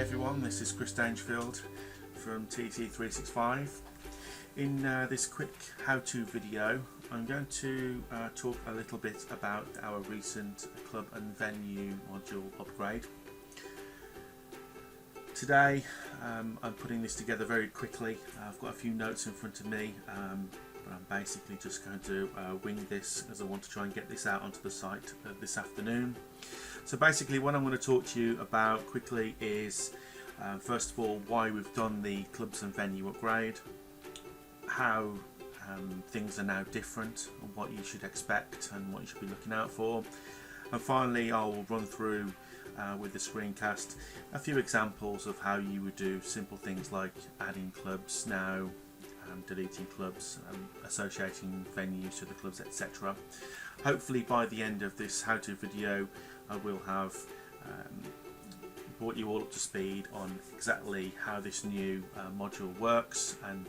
everyone, this is Chris Dangerfield from TT365. In this quick how-to video I'm going to talk a little bit about our recent club and venue module upgrade. Today I'm putting this together very quickly. I've got a few notes in front of me, but I'm basically just going to wing this as I want to try and get this out onto the site this afternoon. So basically what I'm going to talk to you about quickly is first of all why we've done the clubs and venue upgrade, how things are now different and what you should expect and what you should be looking out for, and finally I'll run through with the screencast a few examples of how you would do simple things like adding clubs now, deleting clubs, associating venues to the clubs, etc. Hopefully by the end of this how-to video I will have brought you all up to speed on exactly how this new module works, and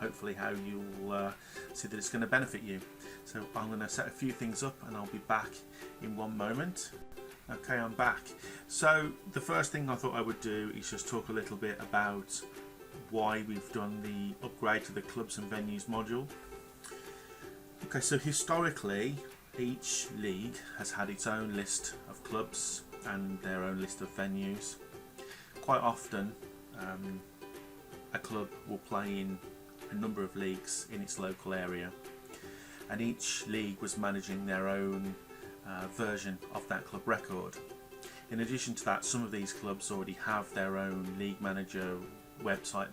hopefully how you'll see that it's going to benefit you. So I'm going to set a few things up and I'll be back in one moment. Okay, I'm back. So the first thing I thought I would do is just talk a little bit about why we've done the upgrade to the clubs and venues module. Okay, so historically each league has had its own list of clubs and their own list of venues. Quite often a club will play in a number of leagues in its local area, and each league was managing their own version of that club record. In addition to that, some of these clubs already have their own league manager, website,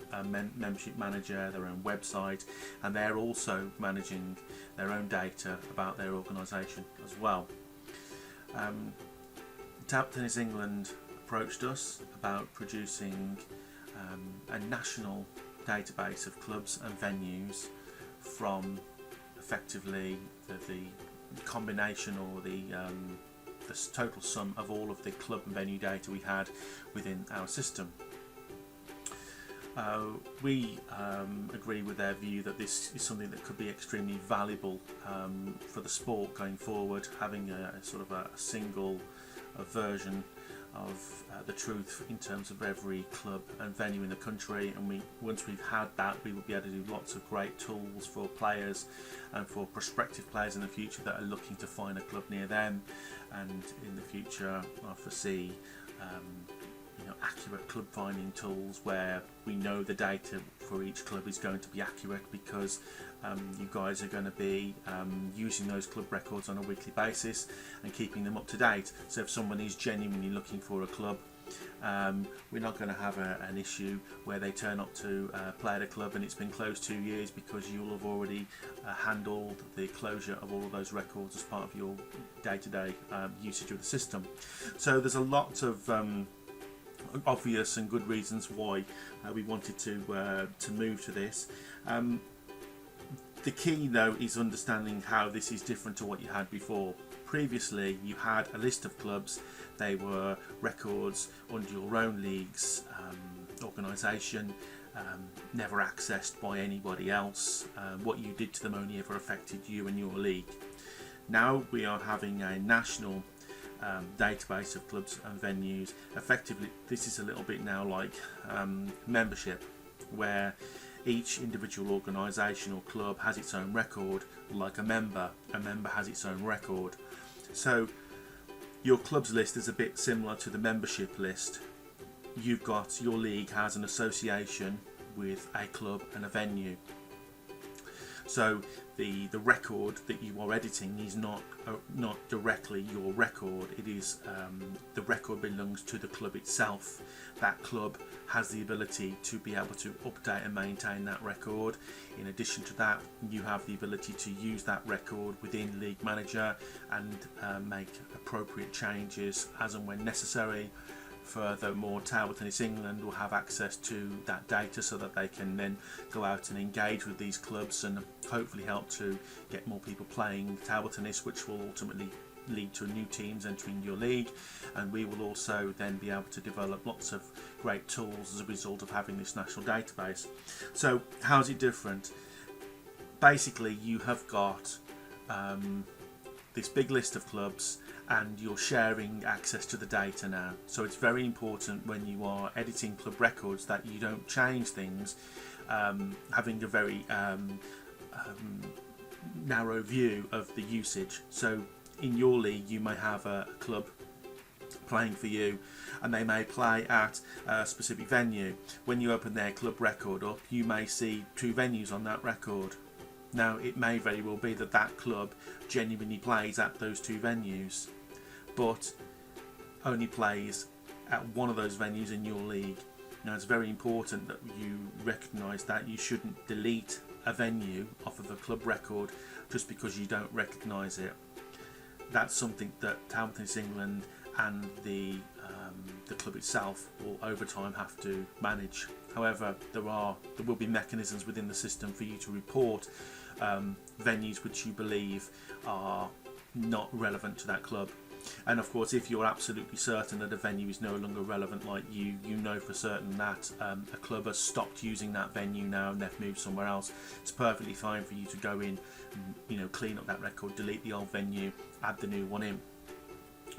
membership manager, their own website, and they're also managing their own data about their organisation as well. Table Tennis England approached us about producing a national database of clubs and venues from effectively the combination or the total sum of all of the club and venue data we had within our system. We agree with their view that this is something that could be extremely valuable for the sport going forward, having a sort of a single version of the truth in terms of every club and venue in the country, and once we've had that, we will be able to do lots of great tools for players and for prospective players in the future that are looking to find a club near them. And in the future I foresee accurate club finding tools where we know the data for each club is going to be accurate, because you guys are going to be using those club records on a weekly basis and keeping them up to date. So if someone is genuinely looking for a club, we're not going to have an issue where they turn up to play at a club and it's been closed 2 years, because you'll have already handled the closure of all of those records as part of your day-to-day usage of the system. So there's a lot of obvious and good reasons why we wanted to move to this. The key though is understanding how this is different to what you had before. Previously you had a list of clubs, they were records under your own league's organisation, never accessed by anybody else. What you did to them only ever affected you and your league. Now we are having a national database of clubs and venues. Effectively this is a little bit now like membership, where each individual organisation or club has its own record, like a member has its own record. So your clubs list is a bit similar to the membership list. You've got, your league has an association with a club and a venue. So the record that you are editing is not directly your record. It is the record belongs to the club itself. That club has the ability to be able to update and maintain that record. In addition to that, you have the ability to use that record within League Manager and make appropriate changes as and when necessary. Furthermore, Table Tennis England will have access to that data so that they can then go out and engage with these clubs and hopefully help to get more people playing table tennis, which will ultimately lead to new teams entering your league. And we will also then be able to develop lots of great tools as a result of having this national database. So how's it different? Basically you have got this big list of clubs, and you're sharing access to the data now. So it's very important when you are editing club records that you don't change things, having a very narrow view of the usage. So in your league you may have a club playing for you, and they may play at a specific venue. When you open their club record up, you may see 2 venues on that record. Now it may very well be that that club genuinely plays at those 2 venues, but only plays at one of those venues in your league. Now it's very important that you recognise that you shouldn't delete a venue off of a club record just because you don't recognise it. That's something that Table Tennis England and the club itself will over time have to manage. However, there will be mechanisms within the system for you to report venues which you believe are not relevant to that club. And of course, if you're absolutely certain that a venue is no longer relevant, like you know for certain that a club has stopped using that venue now and they've moved somewhere else, it's perfectly fine for you to go in and clean up that record, delete the old venue, add the new one in.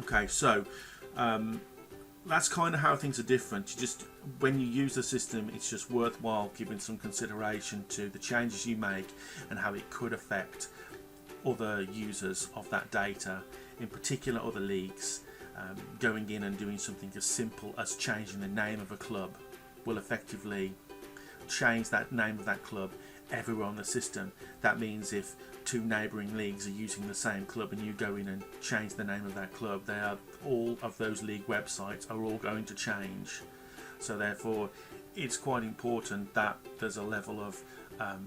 Okay, so that's kind of how things are different. When you use the system, it's just worthwhile giving some consideration to the changes you make and how it could affect other users of that data, in particular other leagues. Going in and doing something as simple as changing the name of a club will effectively change that name of that club everywhere on the system. That means if 2 neighbouring leagues are using the same club and you go in and change the name of that club, all of those league websites are all going to change. So therefore it's quite important that there's a level of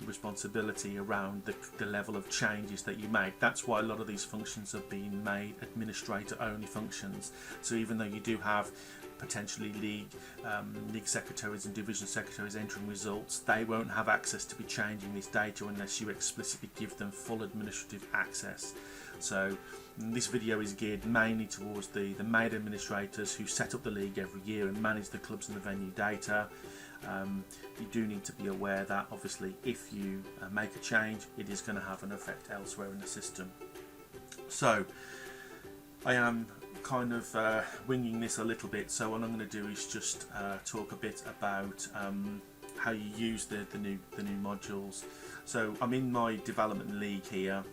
responsibility around the level of changes that you make. That's why a lot of these functions have been made administrator only functions. So even though you do have potentially league secretaries and division secretaries entering results, they won't have access to be changing this data unless you explicitly give them full administrative access. So this video is geared mainly towards the main administrators who set up the league every year and manage the clubs and the venue data. You do need to be aware that obviously if you make a change, it is going to have an effect elsewhere in the system. So I am kind of winging this a little bit, so what I'm going to do is just talk a bit about how you use the new modules. So I'm in my development league here.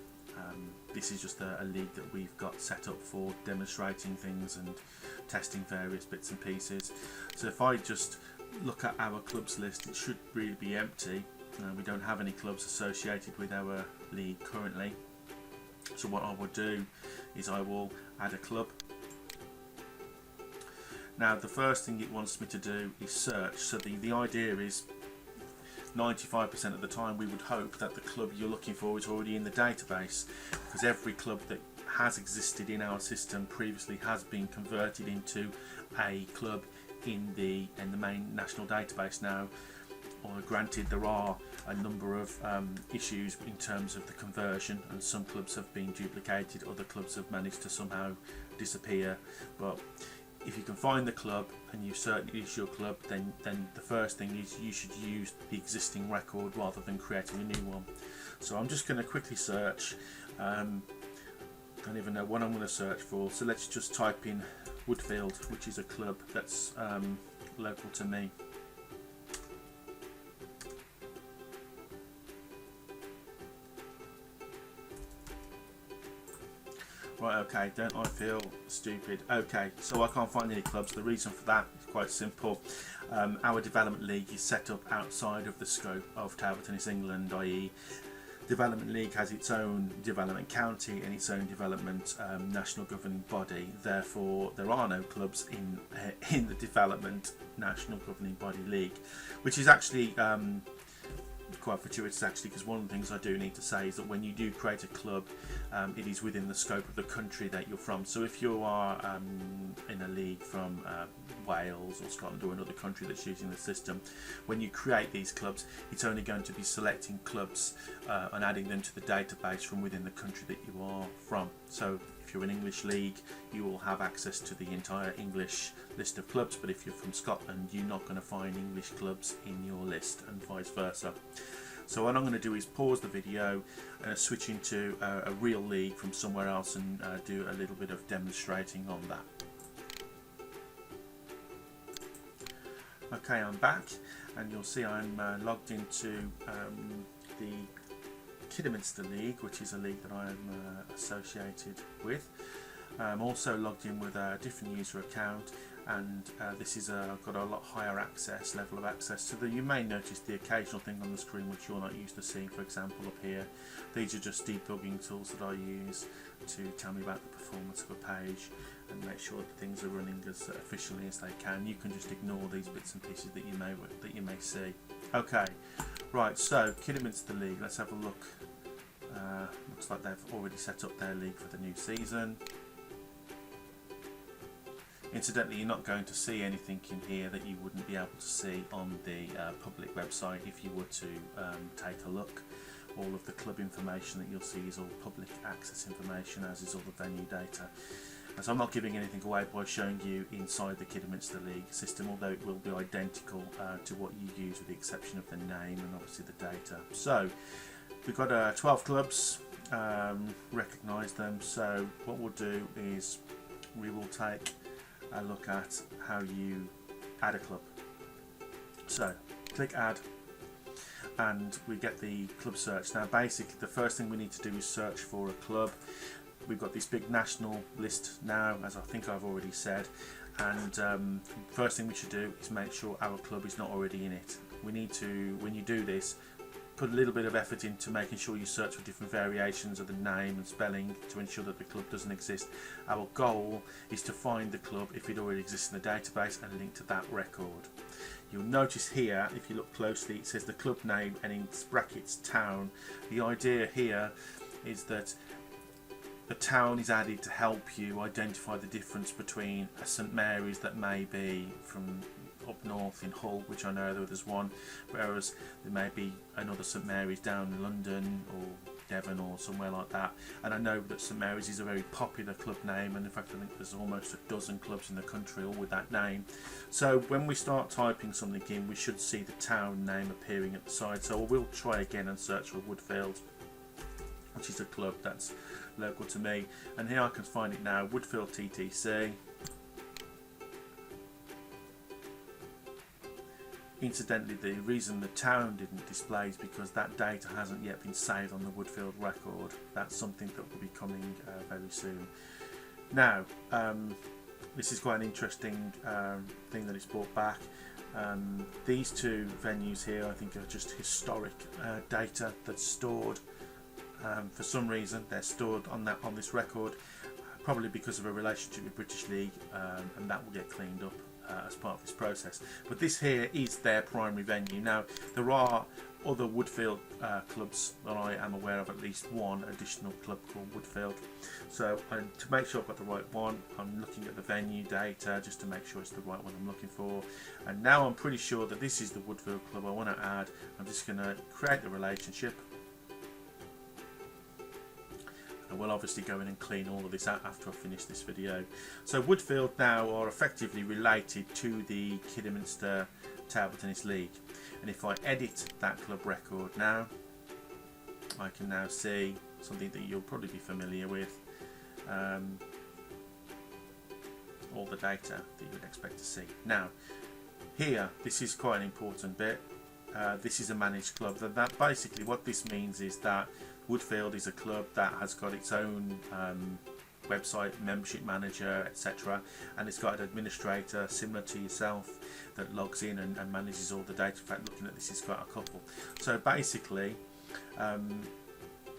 This is just a league that we've got set up for demonstrating things and testing various bits and pieces. So if I just look at our clubs list, it should really be empty. We don't have any clubs associated with our league currently. So what I will do is I will add a club. Now the first thing it wants me to do is search. So the idea is 95% of the time we would hope that the club you're looking for is already in the database, because every club that has existed in our system previously has been converted into a club in the main national database now. Or granted, there are a number of issues in terms of the conversion, and some clubs have been duplicated, other clubs have managed to somehow disappear. But if you can find the club and you certain it is your club, then the first thing is you should use the existing record rather than creating a new one. So I'm just going to quickly search. Don't even know what I'm going to search for, so let's just type in Woodfield, which is a club that's local to me. Right, okay, don't I feel stupid? Okay, so I can't find any clubs. The reason for that is quite simple. Our development league is set up outside of the scope of Table Tennis England, i.e. Development League has its own development county and its own development national governing body. Therefore, there are no clubs in the development national governing body league, which is actually quite fortuitous actually, because one of the things I do need to say is that when you do create a club, it is within the scope of the country that you're from. So if you are in a league from Wales or Scotland or another country that's using the system, when you create these clubs, it's only going to be selecting clubs and adding them to the database from within the country that you are from. So if you're an English league, you will have access to the entire English list of clubs, but if you're from Scotland, you're not going to find English clubs in your list, and vice versa. So what I'm going to do is pause the video and switch into a real league from somewhere else and do a little bit of demonstrating on that. Okay, I'm back, and you'll see I'm logged into the Kidderminster League, which is a league that I'm associated with. I'm also logged in with a different user account, and this is got a lot higher level of access. So that you may notice the occasional thing on the screen which you're not used to seeing. For example, up here, these are just debugging tools that I use to tell me about the performance of a page and make sure that things are running as efficiently as they can. You can just ignore these bits and pieces that you may see. Okay, right. So Kidderminster League. Let's have a look. Looks like they've already set up their league for the new season. Incidentally, you're not going to see anything in here that you wouldn't be able to see on the public website if you were to take a look. All of the club information that you'll see is all public access information, as is all the venue data. And so I'm not giving anything away by showing you inside the Kidderminster League system, although it will be identical to what you use with the exception of the name and obviously the data. So we've got 12 clubs, recognise them. So what we'll do is we will take a look at how you add a club. So click add, and we get the club search. Now basically the first thing we need to do is search for a club. We've got this big national list now, as I think I've already said, and first thing we should do is make sure our club is not already in it. We need to, when you do this, put a little bit of effort into making sure you search for different variations of the name and spelling to ensure that the club doesn't exist. Our goal is to find the club if it already exists in the database and link to that record. You'll notice here, if you look closely, it says the club name and in brackets town. The idea here is that the town is added to help you identify the difference between a St Mary's that may be from up north in Hull, which I know there's one, whereas there may be another St Mary's down in London or Devon or somewhere like that. And I know that St Mary's is a very popular club name, and in fact I think there's almost a dozen clubs in the country all with that name. So when we start typing something in, we should see the town name appearing at the side. So we'll try again and search for Woodfield, which is a club that's local to me, and here I can find it now, Woodfield TTC. Incidentally, the reason the town didn't display is because that data hasn't yet been saved on the Woodfield record. That's something that will be coming very soon. Now, this is quite an interesting thing that it's brought back. These two venues here, I think, are just historic data that's stored. For some reason, they're stored on this record, probably because of a relationship with British League, and that will get cleaned up as part of this process. But this here is their primary venue. Now there are other Woodfield clubs that I am aware of, at least one additional club called Woodfield. So to make sure I've got the right one, I'm looking at the venue data just to make sure it's the right one I'm looking for. And now I'm pretty sure that this is the Woodfield club I want to add. I'm just going to create the relationship. And we'll obviously go in and clean all of this out after I finish this video. So Woodfield now are effectively related to the Kidderminster Table Tennis League, and if I edit that club record now, I can now see something that you'll probably be familiar with, all the data that you would expect to see. Now here, this is quite an important bit. This is a managed club. That basically what this means is that Woodfield is a club that has got its own website, membership manager, etc., and it's got an administrator similar to yourself that logs in and manages all the data. In fact, looking at this, it's got a couple. So basically,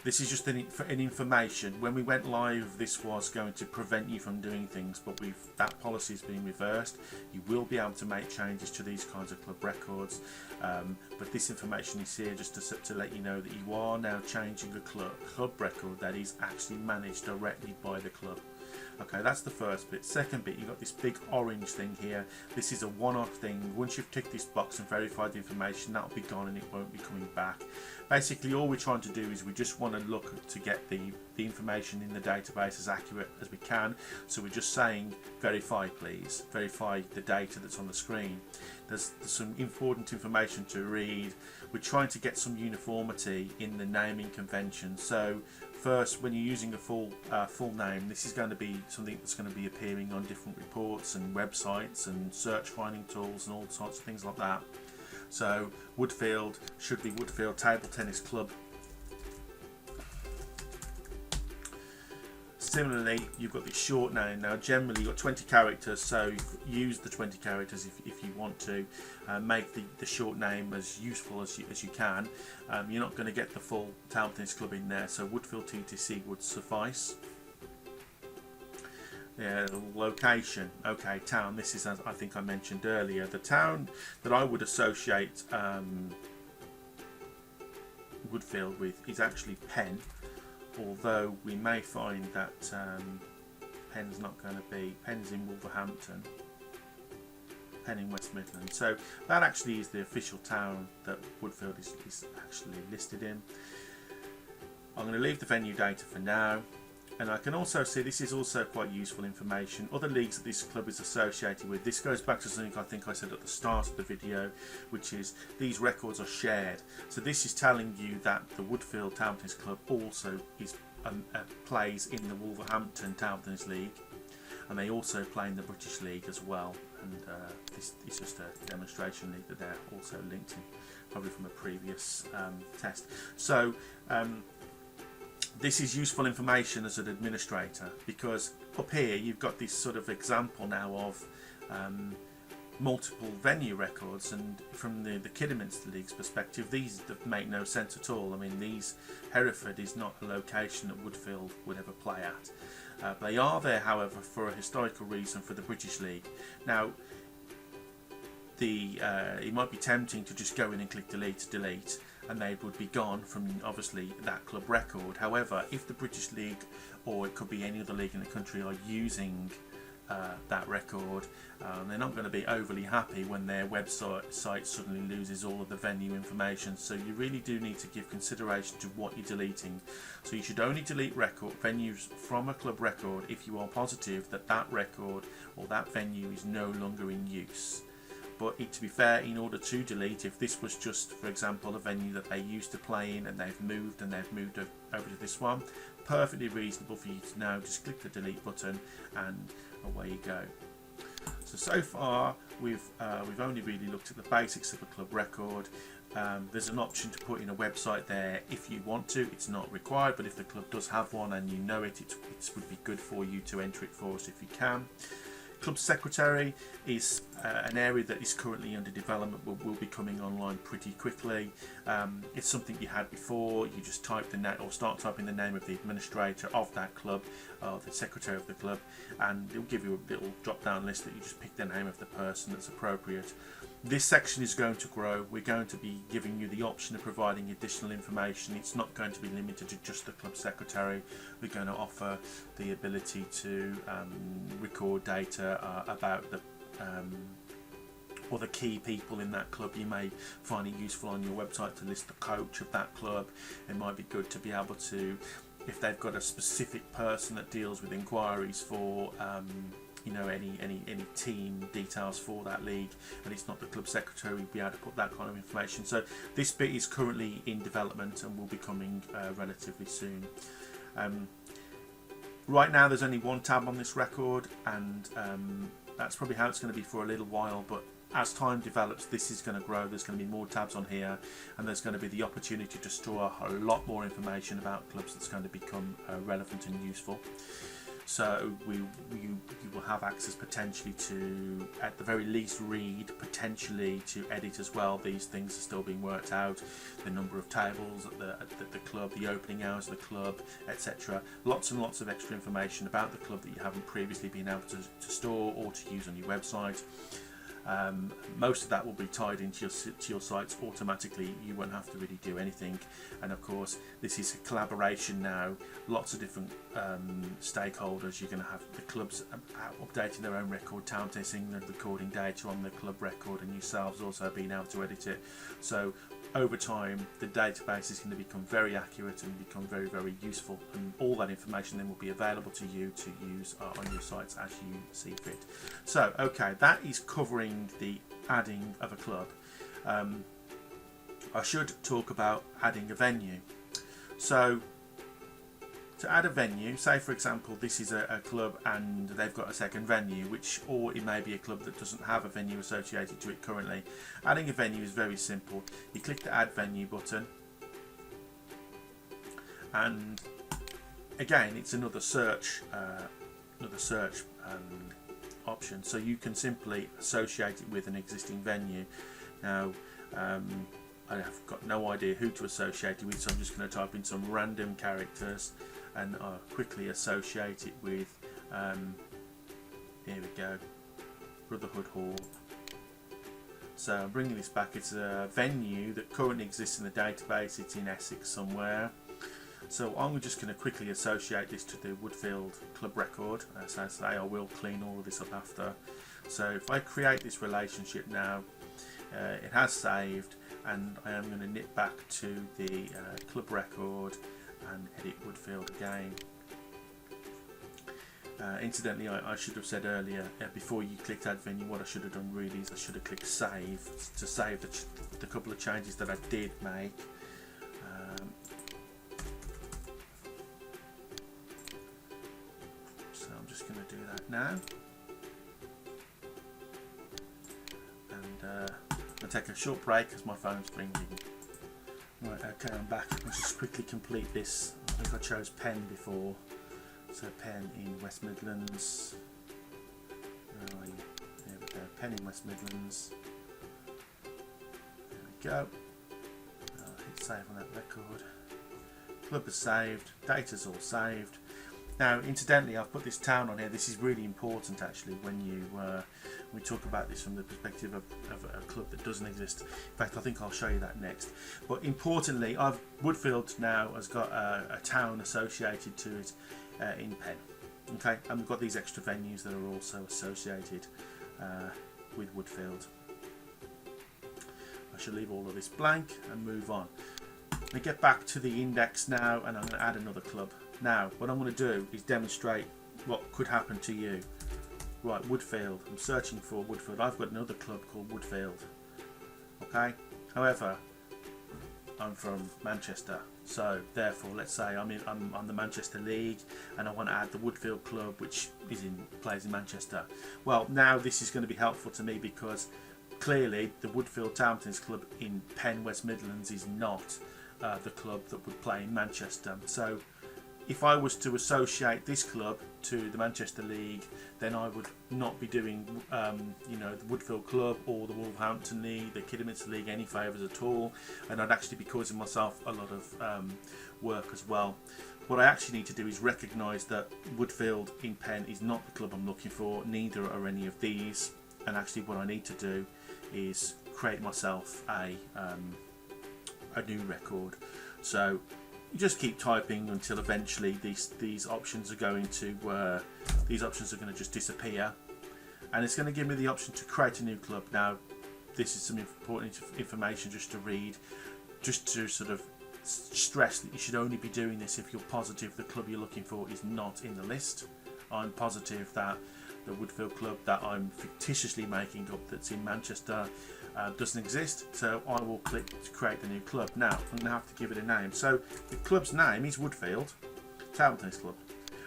this is just an information. When we went live, this was going to prevent you from doing things, but that policy is being reversed. You will be able to make changes to these kinds of club records, but this information is here just to let you know that you are now changing a club record that is actually managed directly by the club. Okay, that's the first bit. Second bit, you've got this big orange thing here. This is a one-off thing. Once you've ticked this box and verified the information, that'll be gone and it won't be coming back. Basically, all we're trying to do is we just want to look to get the information in the database as accurate as we can. So we're just saying, verify please, verify the data that's on the screen. There's some important information to read. We're trying to get some uniformity in the naming convention. So first, when you're using a full name, this is going to be something that's going to be appearing on different reports and websites and search finding tools and all sorts of things like that. So Woodfield should be Woodfield Table Tennis Club. Similarly, you've got this short name. Now generally you've got 20 characters, so use the 20 characters if you want to. Make the short name as useful as you can. You're not going to get the full Table Tennis Club in there, so Woodfield TTC would suffice. Location, okay, town. This is, as I think I mentioned earlier, the town that I would associate Woodfield with is actually Penn, although we may find that Penn's not going to be. Penn's in Wolverhampton, Penn in West Midlands, so that actually is the official town that Woodfield is actually listed in. I'm going to leave the venue data for now. And I can also see this is also quite useful information. Other leagues that this club is associated with. This goes back to something I think I said at the start of the video, which is these records are shared. So this is telling you that the Woodfield Table Tennis Club also is plays in the Wolverhampton Table Tennis League, and they also play in the British League as well. And this is just a demonstration league that they're also linked in, probably from a previous test. So. This is useful information as an administrator, because up here you've got this sort of example now of multiple venue records, and from the Kidderminster League's perspective, these make no sense at all. I mean, Hereford is not a location that Woodfield would ever play at. They are there, however, for a historical reason for the British League. Now, it might be tempting to just go in and click delete, and they would be gone from obviously that club record. However, if the British League, or it could be any other league in the country, are using that record, they're not going to be overly happy when their website suddenly loses all of the venue information. So you really do need to give consideration to what you're deleting. So you should only delete venues from a club record if you are positive that that record or that venue is no longer in use. But to be fair, in order to delete, if this was just, for example, a venue that they used to play in and they've moved over to this one, perfectly reasonable for you to now just click the delete button and away you go. So far we've only really looked at the basics of a club record. There's an option to put in a website there if you want to. It's not required, but if the club does have one and you know it would be good for you to enter it for us if you can. Club secretary is an area that is currently under development, but will be coming online pretty quickly. It's something you had before. You just type the name, or start typing the name of the administrator of that club, or the secretary of the club, and it'll give you a little drop-down list that you just pick the name of the person that's appropriate. This section is going to grow. We're going to be giving you the option of providing additional information. It's not going to be limited to just the club secretary. We're going to offer the ability to record data about the other key people in that club. You may find it useful on your website to list the coach of that club. It might be good to be able to, if they've got a specific person that deals with inquiries for any team details for that league, and it's not the club secretary, we'd be able to put that kind of information. So this bit is currently in development and will be coming relatively soon. Right now there's only one tab on this record, and that's probably how it's going to be for a little while, but as time develops this is going to grow. There's going to be more tabs on here, and there's going to be the opportunity to store a lot more information about clubs that's going to become relevant and useful. So you will have access potentially to, at the very least, read, potentially to edit as well. These things are still being worked out. The number of tables at the club, the opening hours of the club, etc. Lots and lots of extra information about the club that you haven't previously been able to store or to use on your website. Most of that will be tied into your sites automatically. You won't have to really do anything. And of course, this is a collaboration now. Lots of different stakeholders. You're going to have the clubs updating their own record, town testing the recording data on the club record, and yourselves also being able to edit it. So over time, the database is going to become very accurate and become very, very useful, and all that information then will be available to you to use on your sites as you see fit. So, okay, that is covering the adding of a club. I should talk about adding a venue. So, to add a venue, say for example this is a club and they've got a second venue, or it may be a club that doesn't have a venue associated to it currently. Adding a venue is very simple. You click the add venue button, and again it's another search option, so you can simply associate it with an existing venue. Now I have got no idea who to associate it with, so I'm just going to type in some random characters and I'll quickly associate it with, here we go, Brotherhood Hall. So I'm bringing this back. It's a venue that currently exists in the database. It's in Essex somewhere. So I'm just going to quickly associate this to the Woodfield club record. As I say, I will clean all of this up after. So if I create this relationship now, it has saved, and I am going to nip back to the club record and edit Woodfield again. Incidentally, I should have said earlier, before you clicked add venue, what I should have done really is I should have clicked save to save the couple of changes that I did make. So I'm just going to do that now, and I'll take a short break because my phone's ringing. Right, okay, I'm back. Let's just quickly complete this. I think I chose Penn before, so Penn in West Midlands. There we go, Penn in West Midlands. There we go. I'll hit save on that record. Club is saved, data's all saved. Now, incidentally, I've put this town on here. This is really important, actually, when we talk about this from the perspective of a club that doesn't exist. In fact, I think I'll show you that next. But importantly, Woodfield now has got a town associated to it in Penn. Okay, and we've got these extra venues that are also associated with Woodfield. I shall leave all of this blank and move on. We get back to the index now, and I'm going to add another club. Now, what I'm going to do is demonstrate what could happen to you. Right, Woodfield. I'm searching for Woodfield. I've got another club called Woodfield. Okay. However, I'm from Manchester, so therefore, let's say I'm on the Manchester League, and I want to add the Woodfield club, which plays in Manchester. Well, now this is going to be helpful to me because clearly the Woodfield Town Tennis Club in Penn, West Midlands, is not the club that would play in Manchester. So if I was to associate this club to the Manchester League, then I would not be doing the Woodfield Club or the Wolverhampton League, the Kidderminster League any favours at all, and I'd actually be causing myself a lot of work as well. What I actually need to do is recognise that Woodfield in Penn is not the club I'm looking for, neither are any of these, and actually what I need to do is create myself a new record. So you just keep typing until eventually these options are going to just disappear, and it's going to give me the option to create a new club. Now, this is some important information just to read, just to sort of stress that you should only be doing this if you're positive the club you're looking for is not in the list. I'm positive that the Woodfield club that I'm fictitiously making up that's in Manchester doesn't exist, so I will click to create the new club. Now I'm going to have to give it a name. So the club's name is Woodfield Table Tennis Club,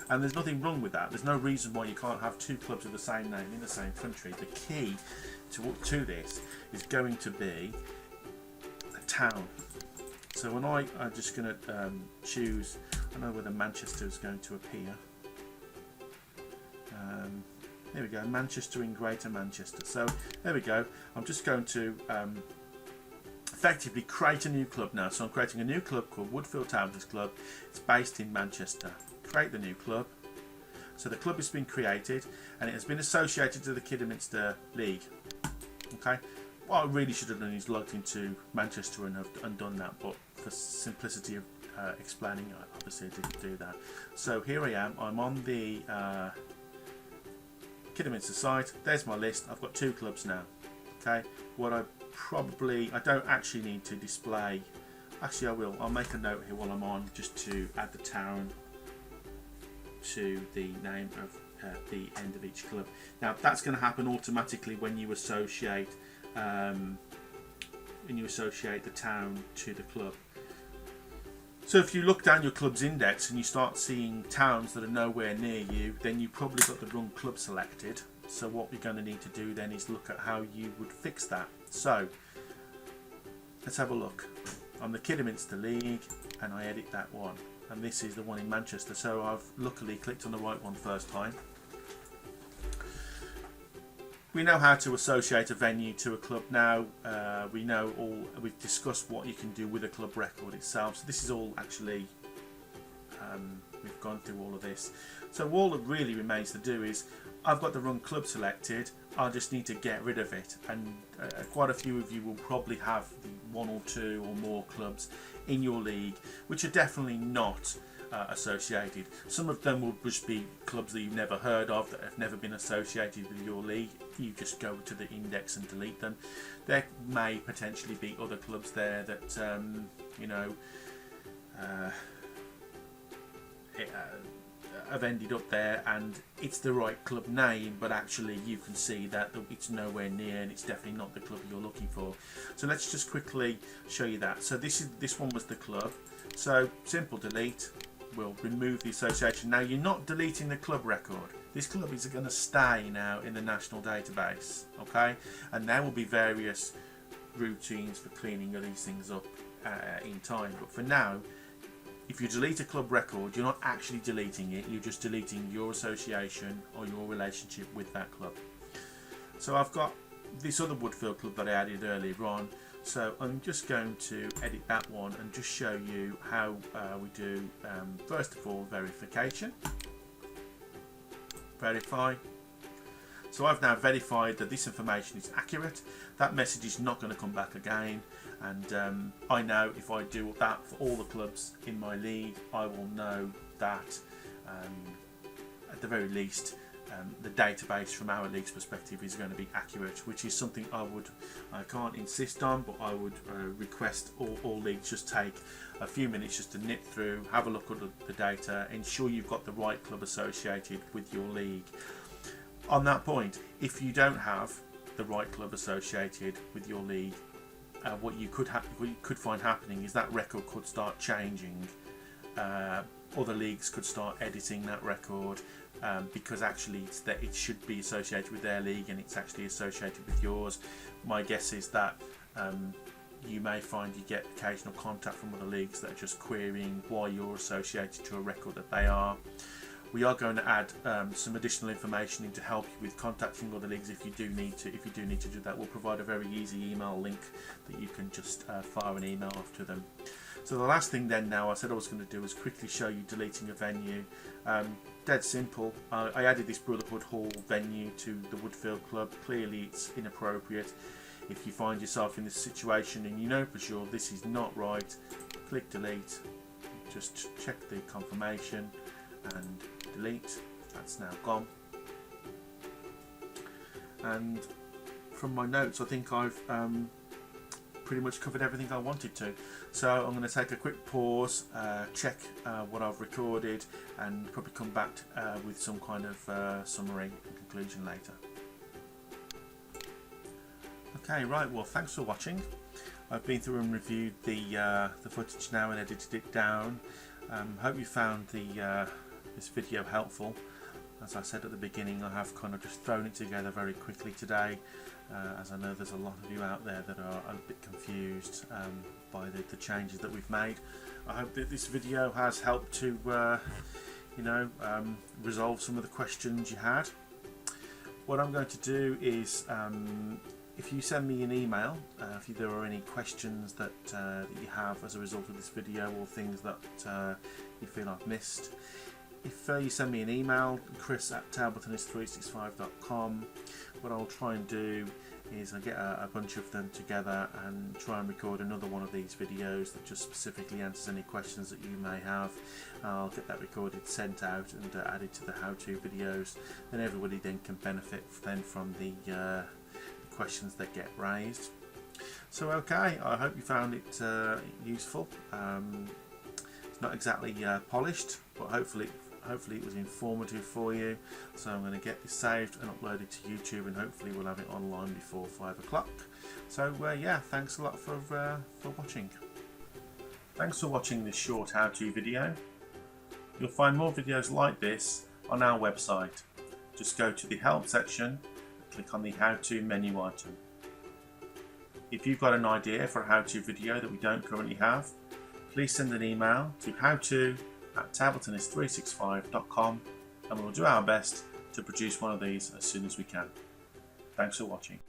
and there's nothing wrong with that. There's no reason why you can't have two clubs with the same name in the same country. The key to this is going to be a town. So when I'm just going to choose, I know whether Manchester is going to appear. There we go, Manchester in Greater Manchester. So there we go. I'm just going to effectively create a new club now. So I'm creating a new club called Woodfield Table Tennis Club. It's based in Manchester. Create the new club. So the club has been created and it has been associated to the Kidderminster League. Okay, what I really should have done is logged into Manchester and done that, but for simplicity of explaining, I obviously didn't do that. So here I am, I'm on the Kidderminster site. There's my list. I've got 2 clubs now. Okay, what I don't actually need to display, actually I will, I'll make a note here while I'm on, just to add the town to the name of the end of each club. Now that's going to happen automatically when you associate the town to the club. So if you look down your club's index and you start seeing towns that are nowhere near you, then you've probably got the wrong club selected. So what we're going to need to do then is look at how you would fix that. So let's have a look. I'm the Kidderminster League and I edit that one, and this is the one in Manchester. So I've luckily clicked on the right one first time. We know how to associate a venue to a club now. We've discussed what you can do with a club record itself. So this is all actually, we've gone through all of this. So all that really remains to do is, I've got the wrong club selected, I just need to get rid of it. And quite a few of you will probably have the 1 or 2 or more clubs in your league, which are definitely not associated. Some of them will just be clubs that you've never heard of, that have never been associated with your league. You just go to the index and delete them. There may potentially be other clubs there that have ended up there and it's the right club name, but actually you can see that it's nowhere near and it's definitely not the club you're looking for. So let's just quickly show you that. So this one was the club. So simple delete will remove the association. Now you're not deleting the club record. This club is going to stay now in the national database, okay? And there will be various routines for cleaning these things up in time. But for now, if you delete a club record, you're not actually deleting it. You're just deleting your association or your relationship with that club. So I've got this other Woodfield club that I added earlier on. So I'm just going to edit that one and just show you how we do, first of all, verification. Verify. So I've now verified that this information is accurate. That message is not going to come back again. And I know if I do that for all the clubs in my league, I will know that at the very least, the database from our league's perspective is going to be accurate, which is something I can't insist on, but I would request all leagues just take a few minutes just to nip through, have a look at the data, ensure you've got the right club associated with your league. On that point, if you don't have the right club associated with your league, what you could find happening is that record could start changing. Other leagues could start editing that record because actually it should be associated with their league and it's actually associated with yours. My guess is that you may find you get occasional contact from other leagues that are just querying why you're associated to a record that they are. We are going to add some additional information in to help you with contacting other leagues if you do need to. If you do need to do that, we'll provide a very easy email link that you can just fire an email off to them. So the last thing then now I said I was going to do is quickly show you deleting a venue. Dead simple. I added this Brotherhood Hall venue to the Woodfield Club. Clearly it's inappropriate. If you find yourself in this situation and you know for sure this is not right, click delete. Just check the confirmation and delete. That's now gone. And from my notes I think I've pretty much covered everything I wanted to. So I'm going to take a quick pause, check what I've recorded, and probably come back with some kind of summary and conclusion later. Okay, right, well thanks for watching. I've been through and reviewed the footage now and edited it down. Hope you found this video helpful. As I said at the beginning, I have kind of just thrown it together very quickly today, as I know there's a lot of you out there that are a bit confused by the changes that we've made. I hope that this video has helped to resolve some of the questions you had. What I'm going to do is, if you send me an email, if there are any questions that you have as a result of this video or things that you feel I've missed, if you send me an email, chris@talbotonis365.com, what I'll try and do is I get a bunch of them together and try and record another one of these videos that just specifically answers any questions that you may have. I'll get that recorded, sent out and added to the how-to videos. Then everybody then can benefit then from the questions that get raised. So okay, I hope you found it useful. It's not exactly polished, but hopefully it was informative for you. So I'm going to get this saved and uploaded to YouTube, and hopefully we'll have it online before 5 o'clock. So yeah, thanks a lot for watching. Thanks for watching this short how-to video. You'll find more videos like this on our website. Just go to the help section, click on the how-to menu item. If you've got an idea for a how-to video that we don't currently have, please send an email to howto@tabletennis365.com and we'll do our best to produce one of these as soon as we can. Thanks for watching.